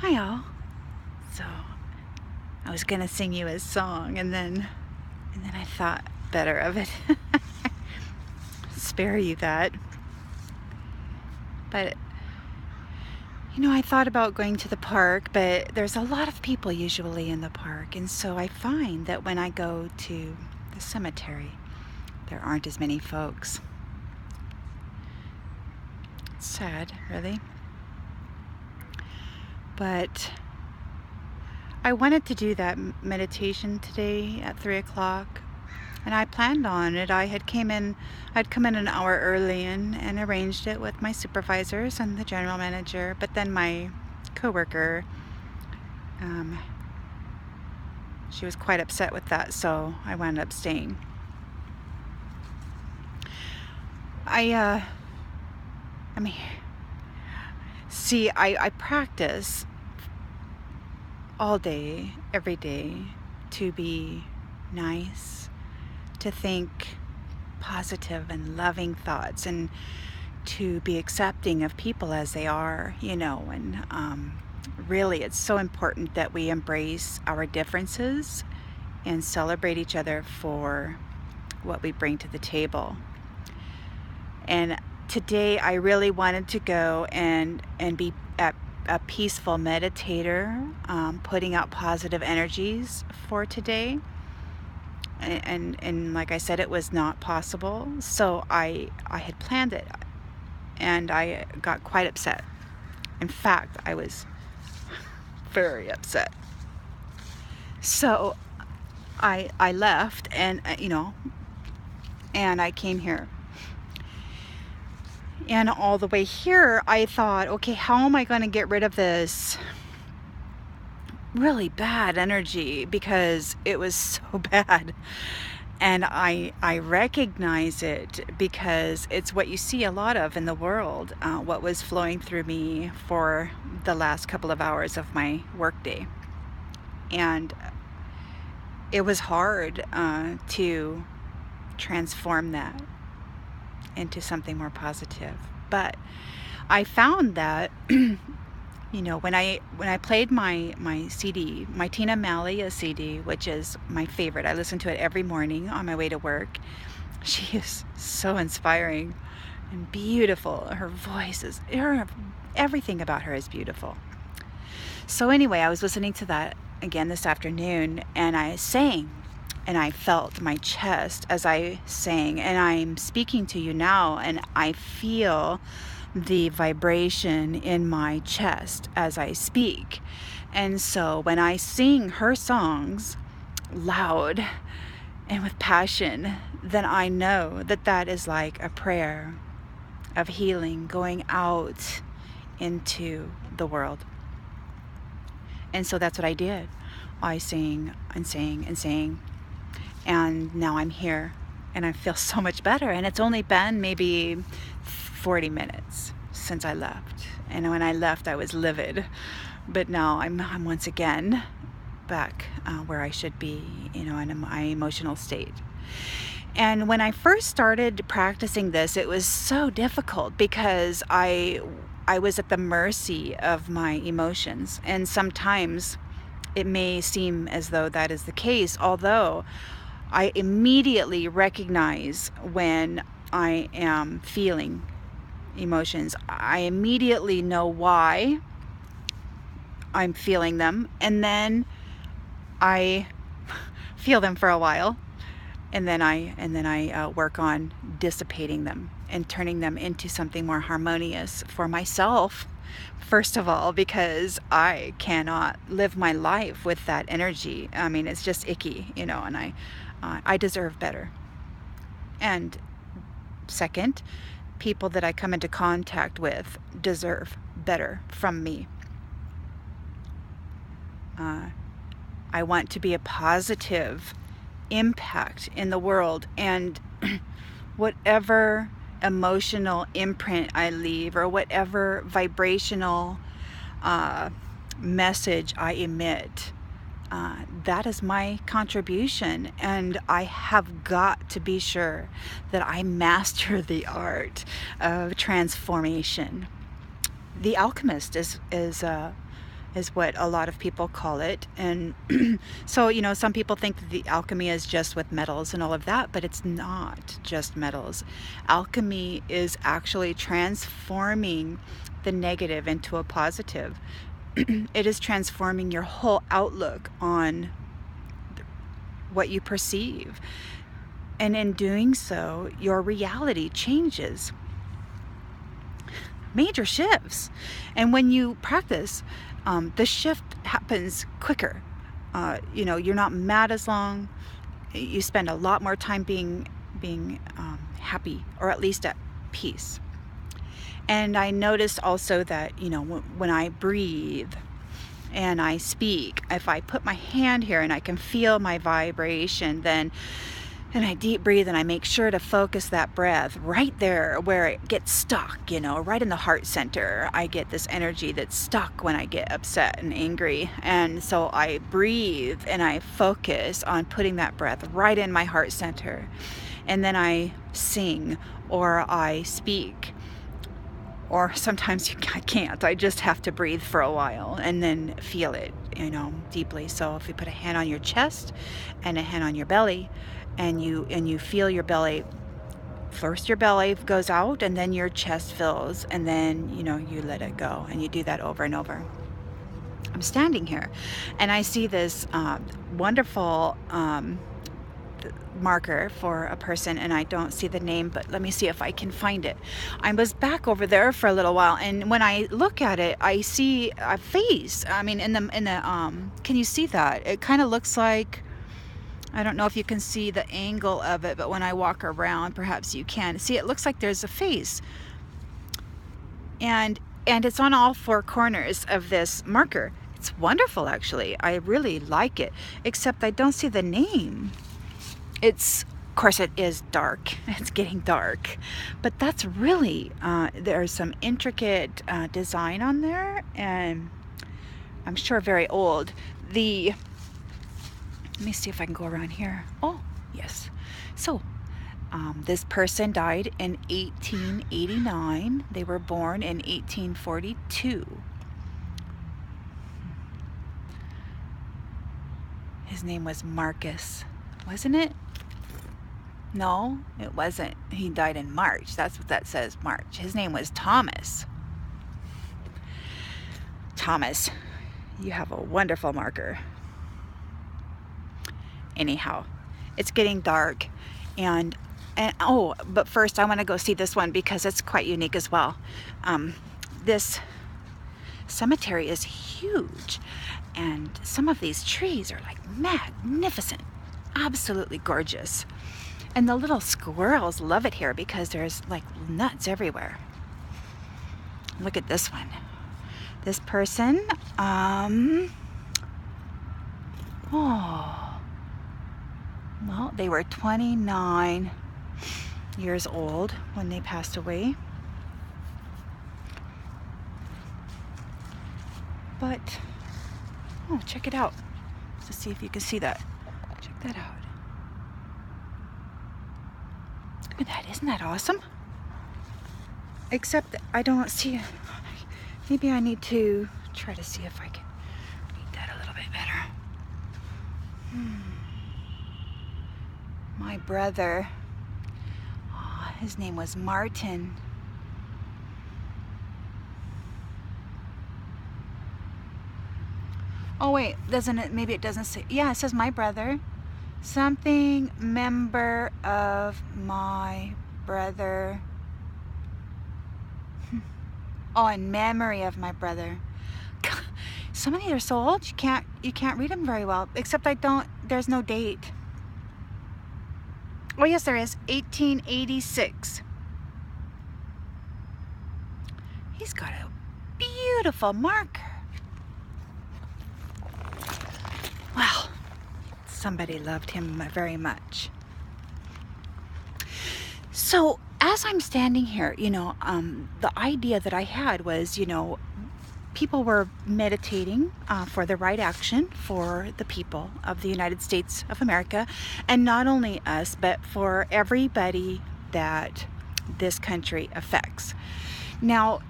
Hi all. So I was gonna sing you a song and then I thought better of it. Spare you that. But I thought about going to the park, but there's a lot of people usually in the park, and so I find that when I go to the cemetery, there aren't as many folks. It's sad, really. But I wanted to do that meditation today at 3 o'clock, and I planned on it. I'd come in an hour early and arranged it with my supervisors and the general manager, but then my coworker, she was quite upset with that, so I wound up staying. I practice all day, every day, to be nice, to think positive and loving thoughts, and to be accepting of people as they are, and really it's so important that we embrace our differences and celebrate each other for what we bring to the table. And today I really wanted to go and be a peaceful meditator, putting out positive energies for today. And like I said, it was not possible. So I had planned it, and I got quite upset. In fact, I was very upset. So I left, and and I came here. And all the way here, I thought, okay, how am I going to get rid of this really bad energy, because it was so bad. And I recognize it because it's what you see a lot of in the world, what was flowing through me for the last couple of hours of my workday. And it was hard to transform that into something more positive. But I found that when I played my CD, my Tina Malia CD, which is my favorite, I listen to it every morning on my way to work. She is so inspiring and beautiful. Her voice is, everything about her is beautiful. So anyway, I was listening to that again this afternoon, and I sang, and I felt my chest as I sang, and I'm speaking to you now, and I feel the vibration in my chest as I speak. And so when I sing her songs loud and with passion, then I know that that is like a prayer of healing going out into the world. And so that's what I did. I sang and sang and sang. And now I'm here, and I feel so much better. And it's only been maybe 40 minutes since I left. And when I left, I was livid. But now I'm once again back where I should be, in my emotional state. And when I first started practicing this, it was so difficult because I was at the mercy of my emotions. And sometimes it may seem as though that is the case, although I immediately recognize when I am feeling emotions. I immediately know why I'm feeling them, and then I feel them for a while, and then I work on dissipating them and turning them into something more harmonious for myself, first of all, because I cannot live my life with that energy. I mean, it's just icky, and I deserve better. And second, people that I come into contact with deserve better from me. I want to be a positive impact in the world, and whatever emotional imprint I leave, or whatever vibrational message I emit, that is my contribution. And I have got to be sure that I master the art of transformation. The alchemist is is what a lot of people call it. And so, some people think that the alchemy is just with metals and all of that, but it's not just metals. Alchemy is actually transforming the negative into a positive. It is transforming your whole outlook on what you perceive. And in doing so, your reality changes. Major shifts. And when you practice, the shift happens quicker. You're not mad as long. You spend a lot more time being happy, or at least at peace. And I noticed also that, when I breathe and I speak, if I put my hand here and I can feel my vibration, and I deep breathe and I make sure to focus that breath right there where it gets stuck, right in the heart center. I get this energy that's stuck when I get upset and angry. And so I breathe and I focus on putting that breath right in my heart center. And then I sing or I speak. Or sometimes I can't. I just have to breathe for a while and then feel it, deeply. So if you put a hand on your chest and a hand on your belly, and you feel your belly, first your belly goes out and then your chest fills, and then you let it go, and you do that over and over. I'm standing here and I see this wonderful marker for a person, and I don't see the name, but let me see if I can find it. I was back over there for a little while, and when I look at it, I see a face. I mean, in the can you see that? It kind of looks like, I don't know if you can see the angle of it, but when I walk around, perhaps you can see, it looks like there's a face, and it's on all four corners of this marker. It's wonderful, actually. I really like it, except I don't see the name. Of course, it is dark. It's getting dark, but that's really, there's some intricate design on there, and I'm sure very old. Let me see if I can go around here. Oh, yes. So, this person died in 1889. They were born in 1842. His name was Marcus, wasn't it? No, it wasn't. He died in March. That's what that says, March. His name was Thomas. Thomas, you have a wonderful marker. Anyhow, it's getting dark, and but first I want to go see this one because it's quite unique as well. This cemetery is huge, and some of these trees are like magnificent, absolutely gorgeous. And the little squirrels love it here because there's like nuts everywhere. Look at this one. This person, well, they were 29 years old when they passed away. But, check it out. Let's see if you can see that. Check that out. Look at that. Isn't that awesome? Except I don't see, maybe I need to try to see if I can read that a little bit better. My brother, his name was Martin. Oh wait, maybe it doesn't say, yeah, it says my brother. Something member of my brother. Oh, in memory of my brother. Some of these are so old you can't read them very well, except there's no date. Oh yes, there is. 1886. He's got a beautiful marker. Well, somebody loved him very much. So as I'm standing here, the idea that I had was, people were meditating for the right action for the people of the United States of America, and not only us, but for everybody that this country affects. Now,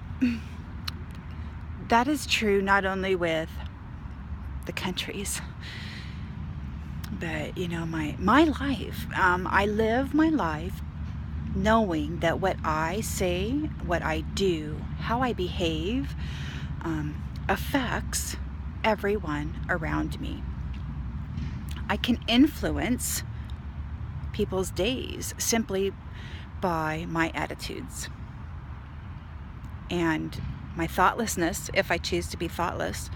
that is true not only with the countries, but my life. I live my life knowing that what I say, what I do, how I behave, affects everyone around me. I can influence people's days simply by my attitudes and my thoughtlessness, if I choose to be thoughtless,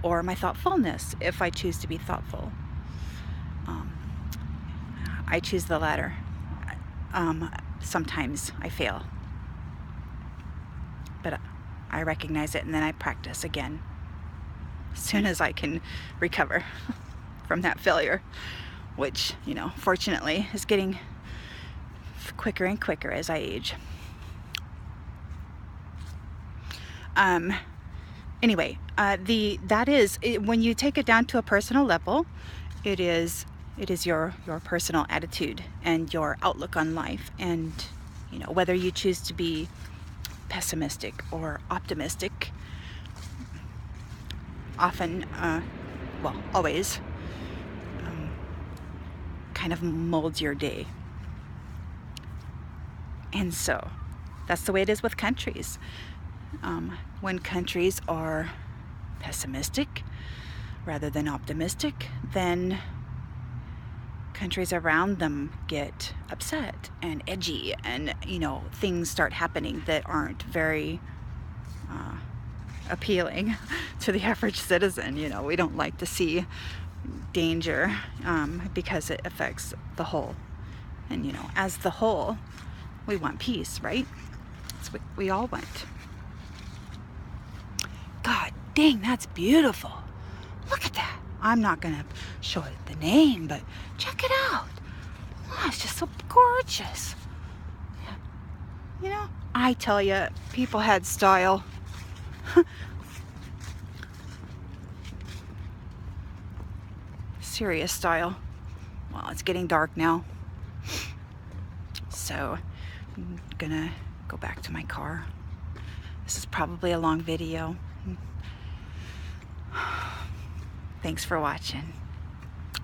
or my thoughtfulness, if I choose to be thoughtful. I choose the latter. Sometimes I fail, but I recognize it and then I practice again as soon as I can recover from that failure, which, fortunately is getting quicker and quicker as I age. Anyway, that is when you take it down to a personal level, it is your personal attitude and your outlook on life, and whether you choose to be pessimistic or optimistic, often, always, kind of molds your day. And so that's the way it is with countries. When countries are pessimistic rather than optimistic, then countries around them get upset and edgy, and things start happening that aren't very appealing to the average citizen. We don't like to see danger because it affects the whole, and as the whole, we want peace, right? That's what we all want. God dang, that's beautiful. Look at that. I'm not gonna show it the name, but check it out. Oh, it's just so gorgeous. I tell you, people had style. Serious style. Well, it's getting dark now, so I'm gonna go back to my car. This is probably a long video. Thanks for watching.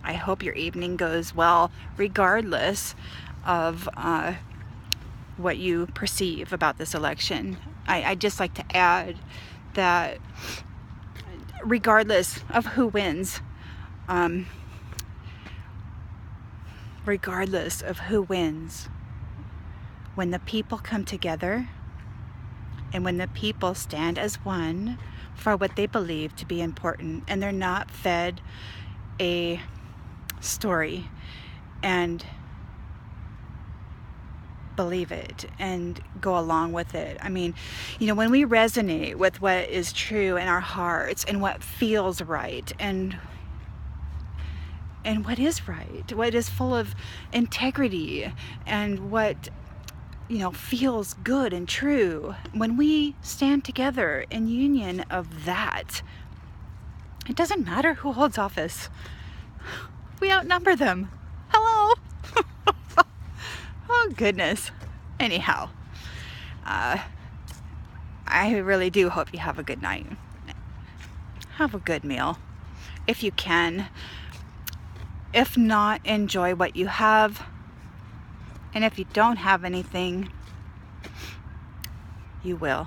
I hope your evening goes well, regardless of what you perceive about this election. I'd just like to add that regardless of who wins, when the people come together and when the people stand as one for what they believe to be important, and they're not fed a story and believe it and go along with it. I mean, when we resonate with what is true in our hearts and what feels right and what is right, what is full of integrity, and what feels good and true, when we stand together in union of that, it doesn't matter who holds office. We outnumber them. Hello. Oh goodness. Anyhow, I really do hope you have a good night. Have a good meal if you can. If not, enjoy what you have. And if you don't have anything, you will.